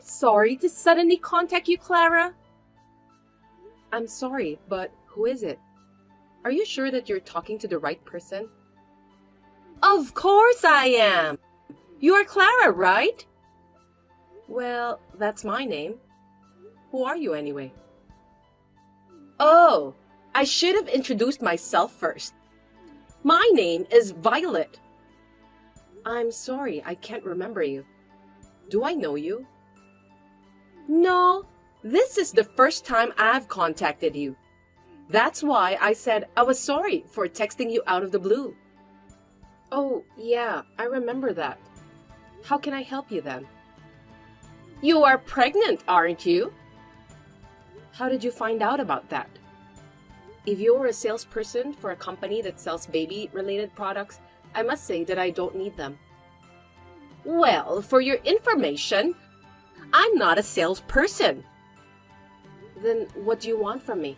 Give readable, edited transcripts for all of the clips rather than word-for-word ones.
sorry to suddenly contact you, Clara. I'm sorry, but who is it? Are you sure that you're talking to the right person? Of course I am! You're Clara, right? Well, that's my name. Who are you anyway? Oh, I should have introduced myself first. My name is Violet. I'm sorry, I can't remember you. Do I know you? No, this is the first time I've contacted you. That's why I said I was sorry for texting you out of the blue. Oh, yeah, I remember that. How can I help you then? You are pregnant, aren't you? How did you find out about that? If you're a salesperson for a company that sells baby-related products, I must say that I don't need them. Well, for your information, I'm not a salesperson. Then what do you want from me?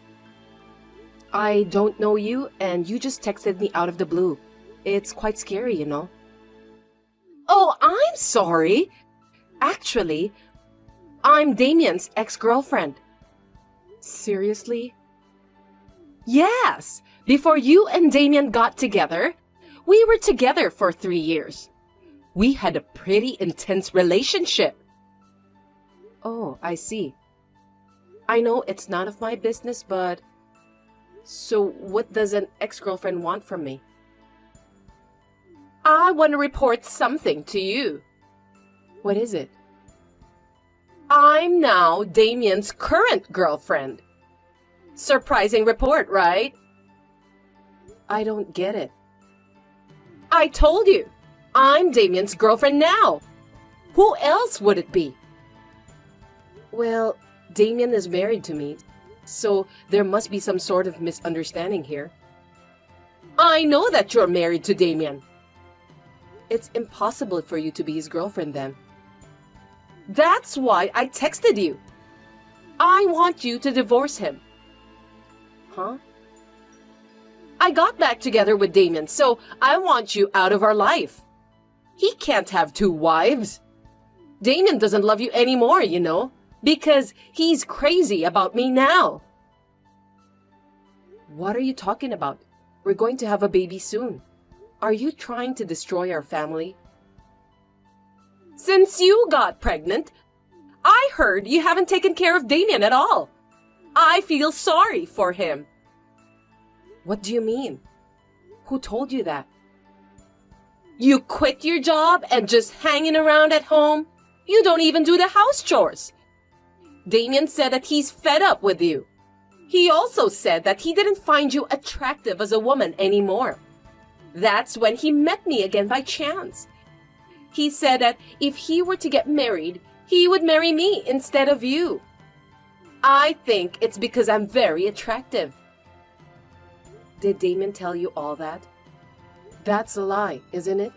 I don't know you, and you just texted me out of the blue. It's quite scary, you know. Oh, I'm sorry. Actually, I'm Damien's ex-girlfriend. Seriously? Yes! Before you and Damien got together, we were together for 3 years. We had a pretty intense relationship. Oh, I see. I know it's none of my business, but... So what does an ex-girlfriend want from me? I want to report something to you. What is it? I'm now Damien's current girlfriend. Surprising report, right? I don't get it. I told you, I'm Damien's girlfriend now. Who else would it be? Well, Damien is married to me, so there must be some sort of misunderstanding here. I know that you're married to Damien. It's impossible for you to be his girlfriend then. That's why I texted you. I want you to divorce him. Huh? I got back together with Damien, so I want you out of our life. He can't have 2 wives. Damien doesn't love you anymore, you know, because he's crazy about me now. What are you talking about? We're going to have a baby soon. Are you trying to destroy our family? Since you got pregnant, I heard you haven't taken care of Damien at all. I feel sorry for him. What do you mean? Who told you that? You quit your job and just hanging around at home? You don't even do the house chores. Damien said that he's fed up with you. He also said that he didn't find you attractive as a woman anymore. That's when he met me again by chance. He said that if he were to get married, he would marry me instead of you. I think it's because I'm very attractive. Did Damien tell you all that? That's a lie, isn't it?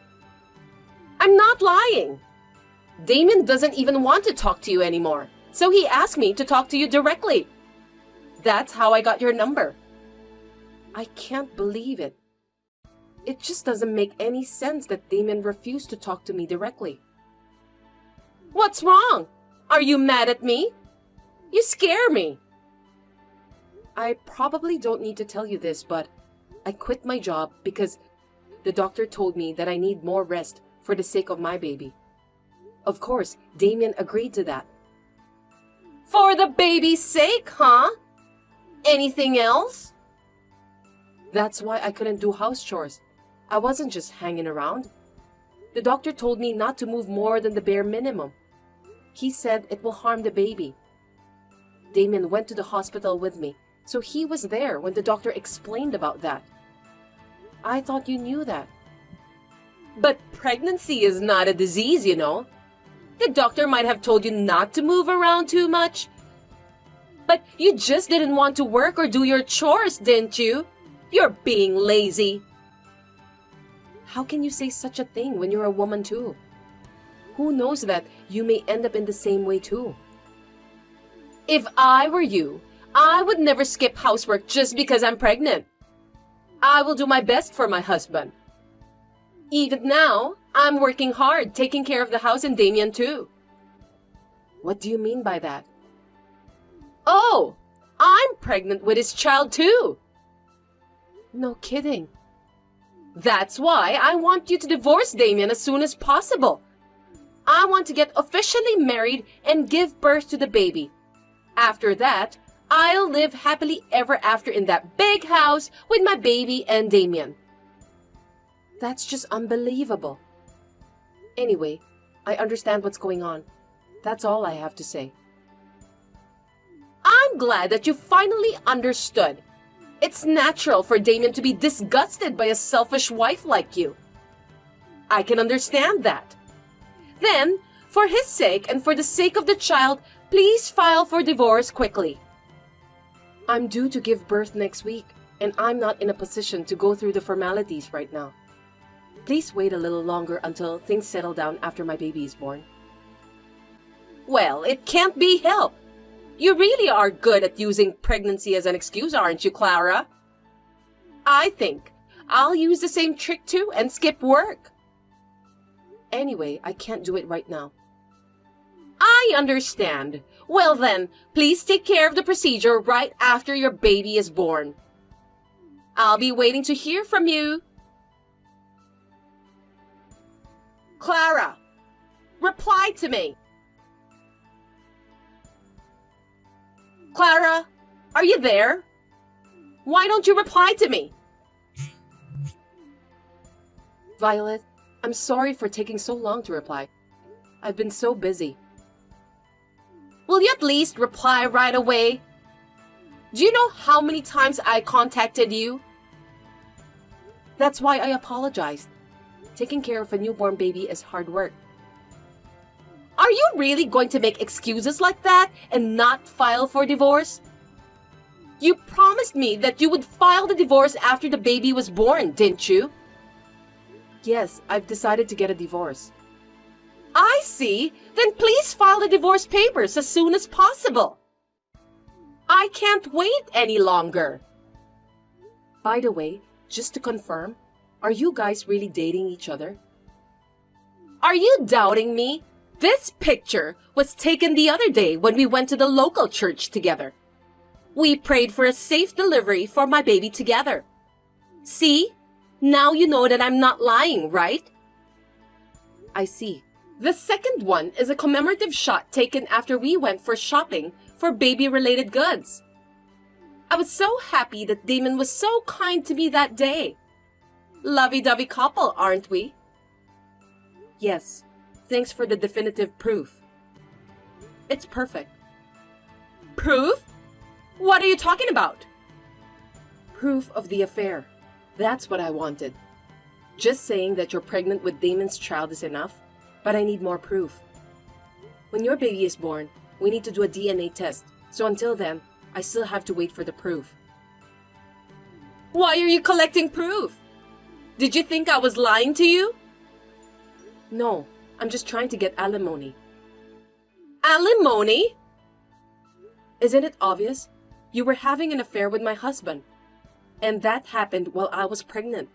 I'm not lying. Damien doesn't even want to talk to you anymore, so he asked me to talk to you directly. That's how I got your number. I can't believe it. It just doesn't make any sense that Damien refused to talk to me directly. What's wrong? Are you mad at me? You scare me. I probably don't need to tell you this, but I quit my job because the doctor told me that I need more rest for the sake of my baby. Of course, Damien agreed to that. For the baby's sake, huh? Anything else? That's why I couldn't do house chores. I wasn't just hanging around. The doctor told me not to move more than the bare minimum. He said it will harm the baby. Damien went to the hospital with me, so he was there when the doctor explained about that. I thought you knew that. But pregnancy is not a disease, you know. The doctor might have told you not to move around too much. But you just didn't want to work or do your chores, didn't you? You're being lazy. How can you say such a thing when you're a woman too? Who knows that you may end up in the same way too? If I were you, I would never skip housework just because I'm pregnant. I will do my best for my husband. Even now, I'm working hard taking care of the house and Damien too. What do you mean by that? Oh, I'm pregnant with his child too. No kidding. That's why I want you to divorce Damien as soon as possible. I want to get officially married and give birth to the baby. After that, I'll live happily ever after in that big house with my baby and Damien. That's just unbelievable. Anyway, I understand what's going on. That's all I have to say. I'm glad that you finally understood. It's natural for Damien to be disgusted by a selfish wife like you. I can understand that. Then, for his sake and for the sake of the child, please file for divorce quickly. I'm due to give birth next week, and I'm not in a position to go through the formalities right now. Please wait a little longer until things settle down after my baby is born. Well, it can't be helped. You really are good at using pregnancy as an excuse, aren't you, Clara? I think I'll use the same trick too and skip work. Anyway, I can't do it right now. I understand. Well then, please take care of the procedure right after your baby is born. I'll be waiting to hear from you. Clara, reply to me. Clara, are you there? Why don't you reply to me? Violet, I'm sorry for taking so long to reply. I've been so busy. Will you at least reply right away? Do you know how many times I contacted you? That's why I apologized. Taking care of a newborn baby is hard work. Are you really going to make excuses like that and not file for divorce? You promised me that you would file the divorce after the baby was born, didn't you? Yes, I've decided to get a divorce. I see. Then please file the divorce papers as soon as possible. I can't wait any longer. By the way, just to confirm, are you guys really dating each other? Are you doubting me? This picture was taken the other day when we went to the local church together. We prayed for a safe delivery for my baby together. See? Now you know that I'm not lying, right? I see. The second one is a commemorative shot taken after we went for shopping for baby-related goods. I was so happy that Damon was so kind to me that day. Lovey-dovey couple, aren't we? Yes. Thanks for the definitive proof. It's perfect. Proof? What are you talking about? Proof of the affair. That's what I wanted. Just saying that you're pregnant with Damon's child is enough, but I need more proof. When your baby is born, we need to do a DNA test, so until then, I still have to wait for the proof. Why are you collecting proof? Did you think I was lying to you? No. I'm just trying to get alimony. Alimony? Isn't it obvious? You were having an affair with my husband. And that happened while I was pregnant.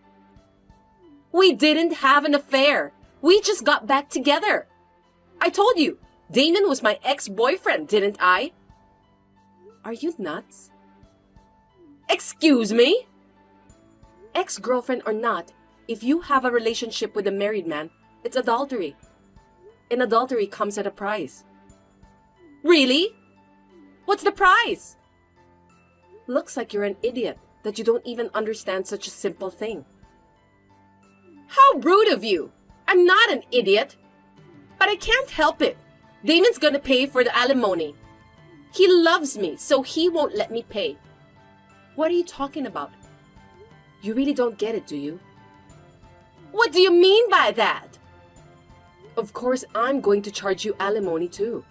We didn't have an affair. We just got back together. I told you, Damon was my ex-boyfriend, didn't I? Are you nuts? Excuse me? Ex-girlfriend or not, if you have a relationship with a married man, it's adultery. And adultery comes at a price. Really? What's the price? Looks like you're an idiot that you don't even understand such a simple thing. How rude of you! I'm not an idiot. But I can't help it. Damon's gonna pay for the alimony. He loves me, so he won't let me pay. What are you talking about? You really don't get it, do you? What do you mean by that? Of course, I'm going to charge you alimony too.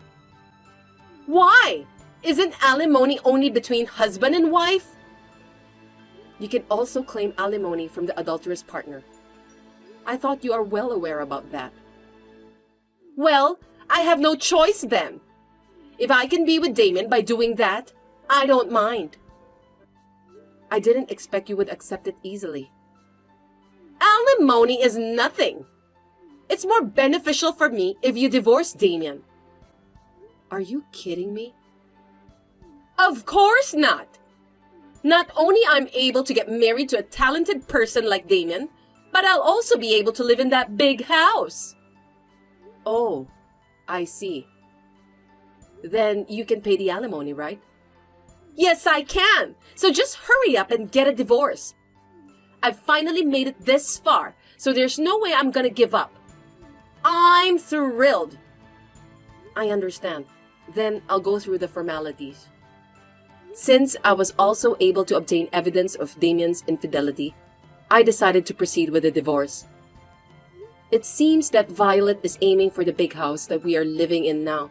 Why? Isn't alimony only between husband and wife? You can also claim alimony from the adulterous partner. I thought you are well aware about that. Well, I have no choice then. If I can be with Damon by doing that, I don't mind. I didn't expect you would accept it easily. Alimony is nothing. It's more beneficial for me if you divorce Damien. Are you kidding me? Of course not! Not only I'm able to get married to a talented person like Damien, but I'll also be able to live in that big house. Oh, I see. Then you can pay the alimony, right? Yes, I can. So just hurry up and get a divorce. I've finally made it this far, so there's no way I'm gonna give up. I'm thrilled. I understand. Then I'll go through the formalities. Since I was also able to obtain evidence of Damien's infidelity, I decided to proceed with the divorce. It seems that Violet is aiming for the big house that we are living in now.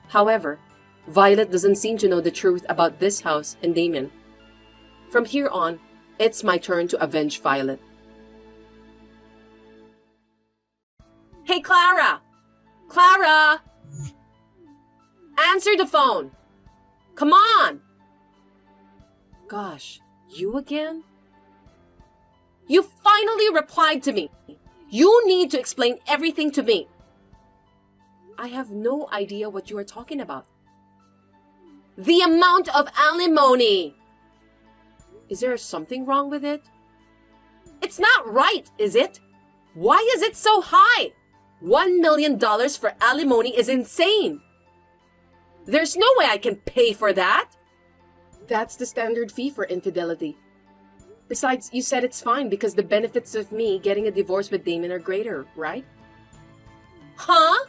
However, Violet doesn't seem to know the truth about this house and Damien. From here on, it's my turn to avenge Violet. Hey, Clara! Clara! Answer the phone! Come on! Gosh, you again? You finally replied to me. You need to explain everything to me. I have no idea what you are talking about. The amount of alimony! Is there something wrong with it? It's not right, is it? Why is it so high? $1 million for alimony is insane. There's no way I can pay for that. That's the standard fee for infidelity. Besides, you said it's fine because the benefits of me getting a divorce with Damien are greater, right? Huh?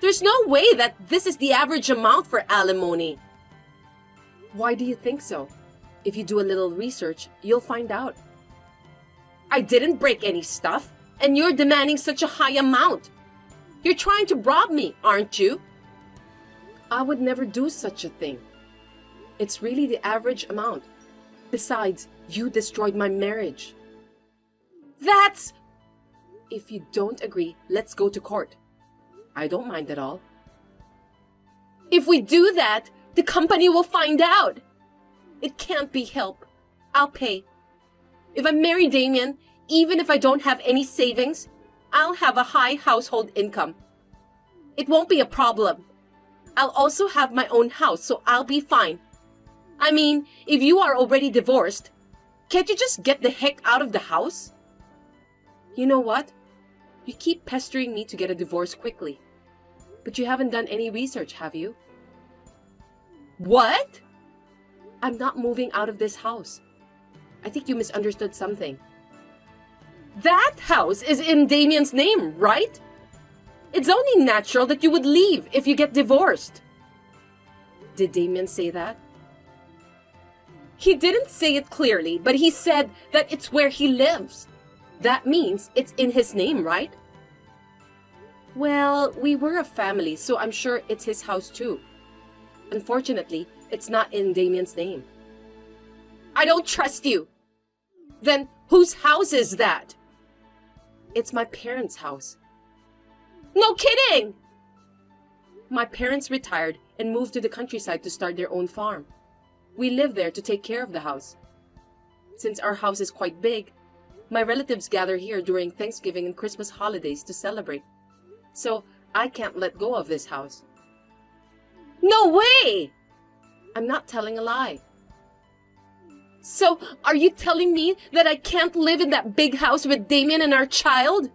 There's no way that this is the average amount for alimony. Why do you think so? If you do a little research, you'll find out. I didn't break any stuff, and you're demanding such a high amount. You're trying to rob me, aren't you? I would never do such a thing. It's really the average amount. Besides, you destroyed my marriage. That's... If you don't agree, let's go to court. I don't mind at all. If we do that, the company will find out. It can't be helped. I'll pay. If I marry Damien, even if I don't have any savings, I'll have a high household income. It won't be a problem. I'll also have my own house, so I'll be fine. I mean, if you are already divorced, can't you just get the heck out of the house? You know what? You keep pestering me to get a divorce quickly. But you haven't done any research, have you? What? I'm not moving out of this house. I think you misunderstood something. That house is in Damien's name, right? It's only natural that you would leave if you get divorced. Did Damien say that? He didn't say it clearly, but he said that it's where he lives. That means it's in his name, right? Well, we were a family, so I'm sure it's his house too. Unfortunately, it's not in Damien's name. I don't trust you. Then whose house is that? It's my parents' house. No kidding! My parents retired and moved to the countryside to start their own farm. We live there to take care of the house. Since our house is quite big, my relatives gather here during Thanksgiving and Christmas holidays to celebrate. So I can't let go of this house. No way! I'm not telling a lie. So, are you telling me that I can't live in that big house with Damien and our child?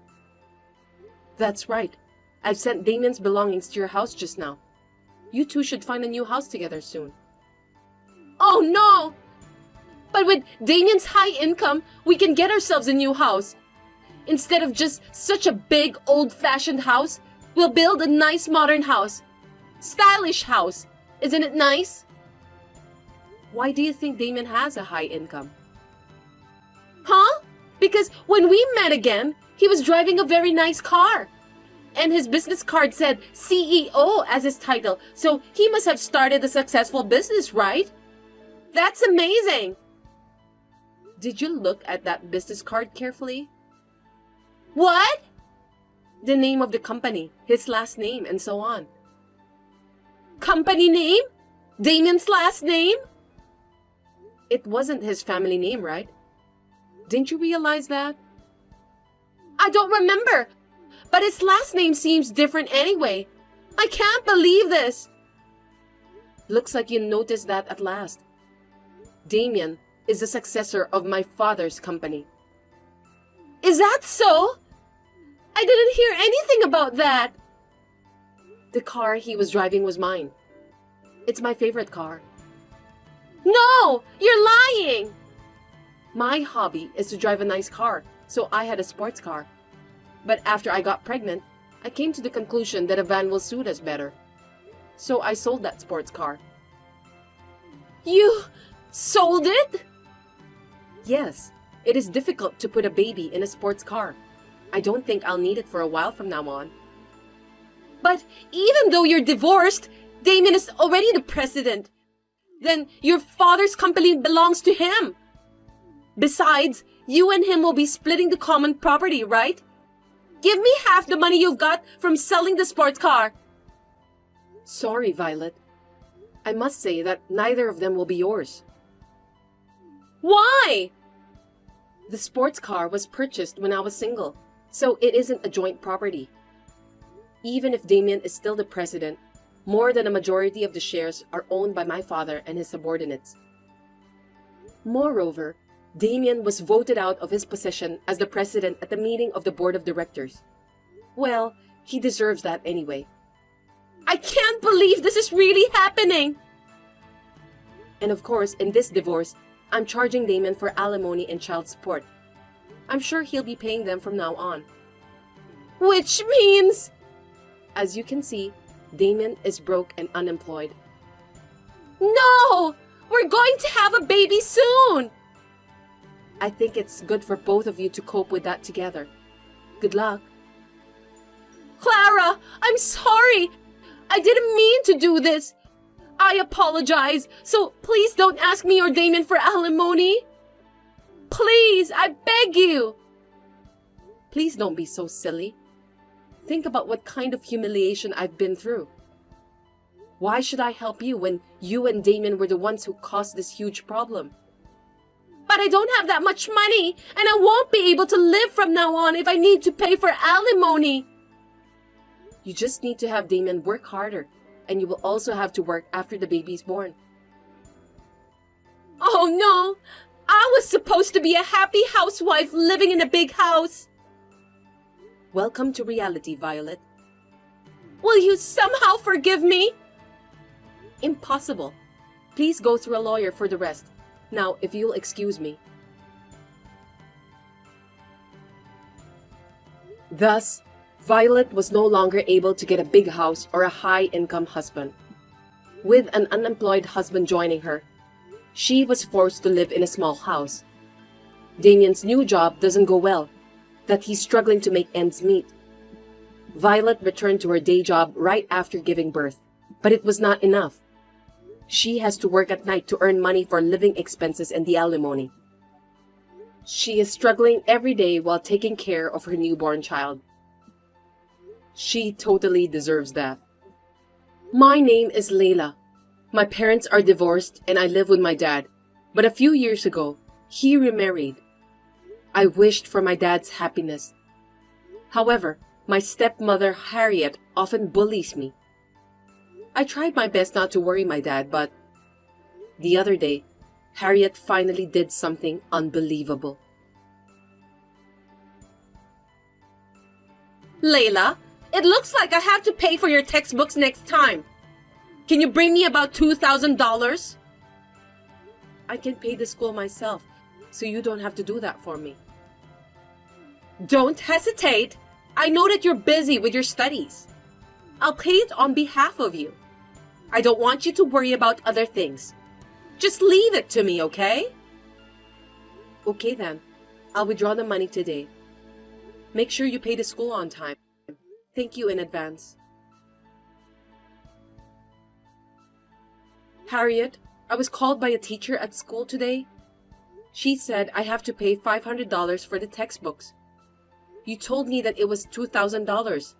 That's right. I've sent Damien's belongings to your house just now. You two should find a new house together soon. Oh no! But with Damien's high income, we can get ourselves a new house. Instead of just such a big, old-fashioned house, we'll build a nice modern house. Stylish house. Isn't it nice? Why do you think Damien has a high income? Huh? Because when we met again, he was driving a very nice car. And his business card said CEO as his title, so he must have started a successful business, right? That's amazing! Did you look at that business card carefully? What? The name of the company, his last name, and so on. Company name? Damien's last name? It wasn't his family name, right? Didn't you realize that? I don't remember, but his last name seems different anyway. I can't believe this! Looks like you noticed that at last. Damien is the successor of my father's company. Is that so? I didn't hear anything about that. The car he was driving was mine. It's my favorite car. No! You're lying! My hobby is to drive a nice car, so I had a sports car. But after I got pregnant, I came to the conclusion that a van will suit us better. So I sold that sports car. You sold it? Yes, it is difficult to put a baby in a sports car. I don't think I'll need it for a while from now on. But even though you're divorced, Damien is already the president. Then your father's company belongs to him. Besides, you and him will be splitting the common property, right? Give me half the money you've got from selling the sports car. Sorry, Violet. I must say that neither of them will be yours. Why? The sports car was purchased when I was single, so it isn't a joint property. Even if Damien is still the president, more than a majority of the shares are owned by my father and his subordinates. Moreover, Damien was voted out of his position as the president at the meeting of the board of directors. Well, he deserves that anyway. I can't believe this is really happening! And of course, in this divorce, I'm charging Damien for alimony and child support. I'm sure he'll be paying them from now on. Which means... As you can see, Damien is broke and unemployed. No! We're going to have a baby soon! I think it's good for both of you to cope with that together. Good luck. Clara, I'm sorry! I didn't mean to do this! I apologize, so please don't ask me or Damien for alimony. Please, I beg you! Please don't be so silly. Think about what kind of humiliation I've been through. Why should I help you when you and Damien were the ones who caused this huge problem? But I don't have that much money, and I won't be able to live from now on if I need to pay for alimony. You just need to have Damien work harder, and you will also have to work after the baby's born. Oh no! I was supposed to be a happy housewife living in a big house. Welcome to reality, Violet. Will you somehow forgive me? Impossible. Please go through a lawyer for the rest. Now, if you'll excuse me. Thus, Violet was no longer able to get a big house or a high-income husband. With an unemployed husband joining her, she was forced to live in a small house. Damien's new job doesn't go well, that he's struggling to make ends meet. Violet returned to her day job right after giving birth, but it was not enough. She has to work at night to earn money for living expenses and the alimony. She is struggling every day while taking care of her newborn child. She totally deserves that. My name is Layla. My parents are divorced and I live with my dad, but a few years ago, he remarried. I wished for my dad's happiness. However, my stepmother Harriet often bullies me. I tried my best not to worry my dad, but the other day, Harriet finally did something unbelievable. Layla, it looks like I have to pay for your textbooks next time. Can you bring me about $2,000? I can pay the school myself, so you don't have to do that for me. Don't hesitate. I know that you're busy with your studies. I'll pay it on behalf of you. I don't want you to worry about other things. Just leave it to me, okay? Okay then. I'll withdraw the money today. Make sure you pay the school on time. Thank you in advance. Harriet, I was called by a teacher at school today. She said I have to pay $500 for the textbooks. You told me that it was $2,000.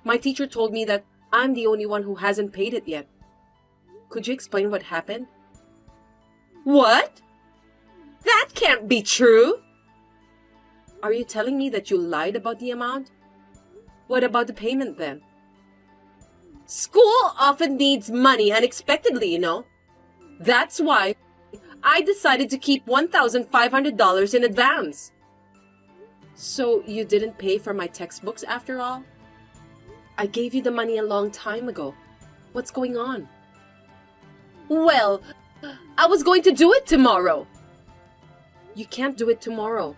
My teacher told me that I'm the only one who hasn't paid it yet. Could you explain what happened? What? That can't be true! Are you telling me that you lied about the amount? What about the payment then? School often needs money unexpectedly, you know. That's why I decided to keep $1,500 in advance. So you didn't pay for my textbooks after all? I gave you the money a long time ago. What's going on? Well, I was going to do it tomorrow. You can't do it tomorrow.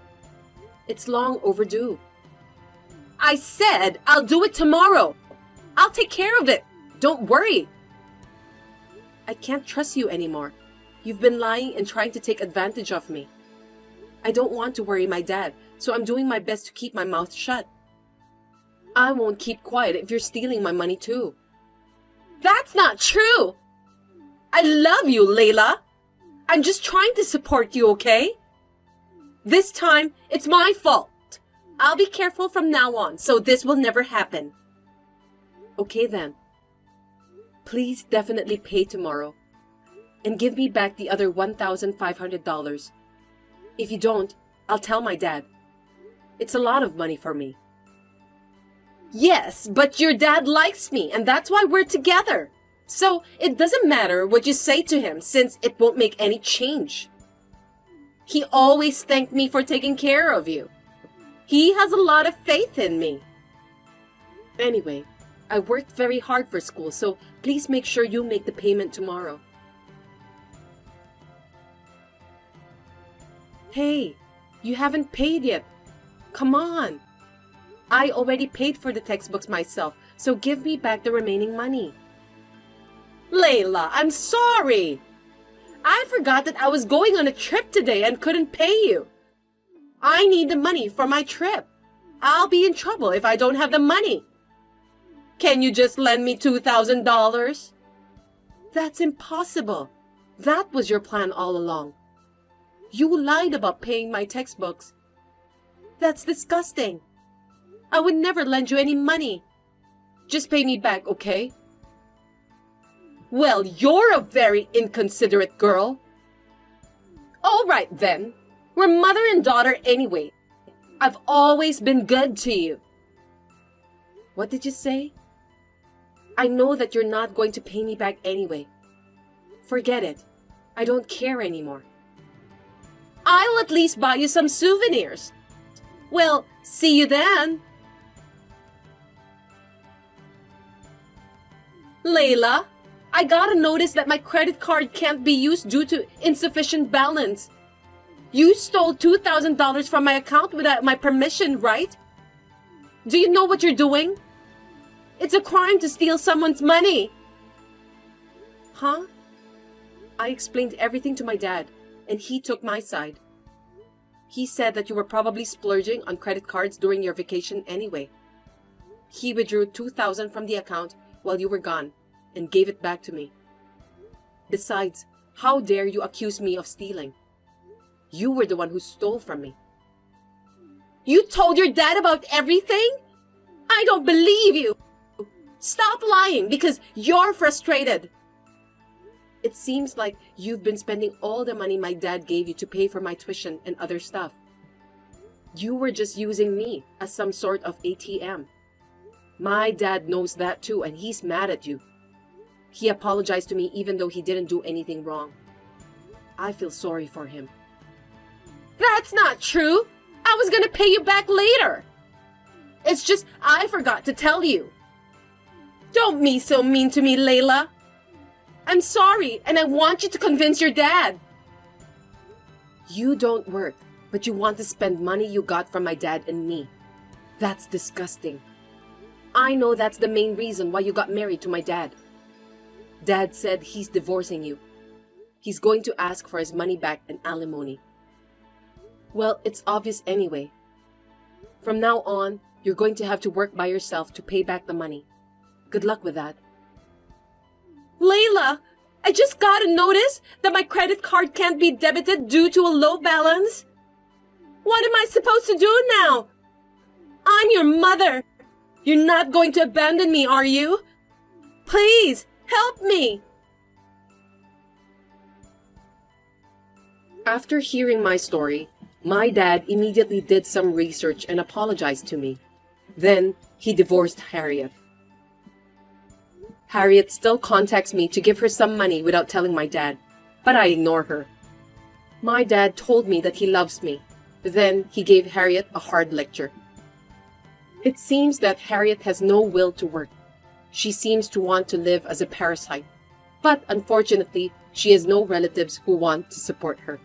It's long overdue. I said I'll do it tomorrow. I'll take care of it. Don't worry. I can't trust you anymore. You've been lying and trying to take advantage of me. I don't want to worry my dad, so I'm doing my best to keep my mouth shut. I won't keep quiet if you're stealing my money too. That's not true! I love you, Layla. I'm just trying to support you, okay? This time, it's my fault. I'll be careful from now on, so this will never happen. Okay then. Please definitely pay tomorrow. And give me back the other $1,500. If you don't, I'll tell my dad. It's a lot of money for me. Yes, but your dad likes me, and that's why we're together. So it doesn't matter what you say to him, since it won't make any change. He always thanked me for taking care of you. He has a lot of faith in me. Anyway, I worked very hard for school, so please make sure you make the payment tomorrow. Hey, you haven't paid yet. Come on. I already paid for the textbooks myself, so give me back the remaining money. Layla, I'm sorry. I forgot that I was going on a trip today and couldn't pay you. I need the money for my trip. I'll be in trouble if I don't have the money. Can you just lend me $2,000? That's impossible. That was your plan all along. You lied about paying my textbooks. That's disgusting. I would never lend you any money. Just pay me back, okay? Well, you're a very inconsiderate girl. All right then. We're mother and daughter anyway. I've always been good to you. What did you say? I know that you're not going to pay me back anyway. Forget it. I don't care anymore. I'll at least buy you some souvenirs. Well, see you then. Layla, I got a notice that my credit card can't be used due to insufficient balance. You stole $2,000 from my account without my permission, right? Do you know what you're doing? It's a crime to steal someone's money. Huh? I explained everything to my dad, and he took my side. He said that you were probably splurging on credit cards during your vacation anyway. He withdrew $2,000 from the account while you were gone and gave it back to me. Besides, how dare you accuse me of stealing? You were the one who stole from me. You told your dad about everything? I don't believe you. Stop lying because you're frustrated. It seems like you've been spending all the money my dad gave you to pay for my tuition and other stuff. You were just using me as some sort of ATM. My dad knows that too, and he's mad at you. He apologized to me even though he didn't do anything wrong. I feel sorry for him. That's not true. I was gonna pay you back later. It's just I forgot to tell you. Don't be so mean to me, Layla. I'm sorry, and I want you to convince your dad. You don't work, but you want to spend money you got from my dad and me. That's disgusting. I know that's the main reason why you got married to my dad. Dad said he's divorcing you. He's going to ask for his money back and alimony. Well, it's obvious anyway. From now on, you're going to have to work by yourself to pay back the money. Good luck with that. Layla, I just got a notice that my credit card can't be debited due to a low balance. What am I supposed to do now? I'm your mother. You're not going to abandon me, are you? Please, help me. After hearing my story, my dad immediately did some research and apologized to me. Then, he divorced Harriet. Harriet still contacts me to give her some money without telling my dad, but I ignore her. My dad told me that he loves me. Then he gave Harriet a hard lecture. It seems that Harriet has no will to work. She seems to want to live as a parasite. But unfortunately, she has no relatives who want to support her.